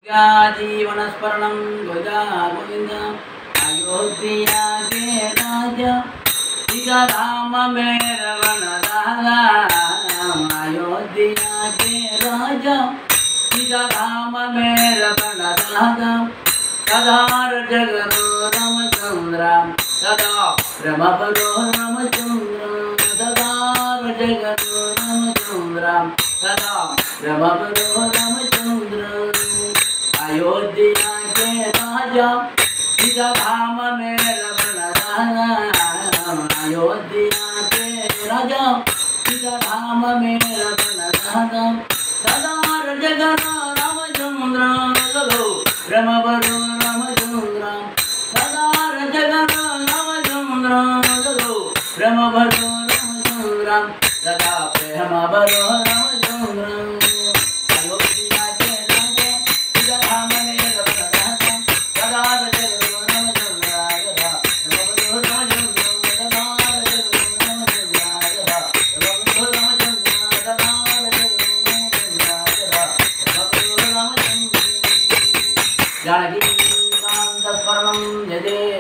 जीवन स्मरणं ध्वजा गोविंद अयोध्या के राजा सीता धाम में रमण दादा अयोध्या के राजा सीता धाम में रमण दादा सदा जगरो रामचंद्र सदा रमपरो रामचंद्र सदा जगरो रामचंद्र सदा रमपरो रामचंद्र अयोध्या के राजा सीता धाम में रमण दादा अयोध्या के राजा सीता धाम में रमण दादा सदा जगरो रामचंद्र सदा रमपरो रामचंद्र सदा जगरो रामचंद्र सदा रमपरो रामचंद्र सदा प्रेमपरो रामचंद्र अयोध्या के राजा सीता धाम में रमण दादा सदा जगरो रामचंद्र सदा रमपरो रामचंद्र सदा जगरो रामचंद्र सदा रमपरो रामचंद्र सदा जगरो रामचंद्र सदा रमपरो रामचंद्र जानकी कांत स्मरणं जय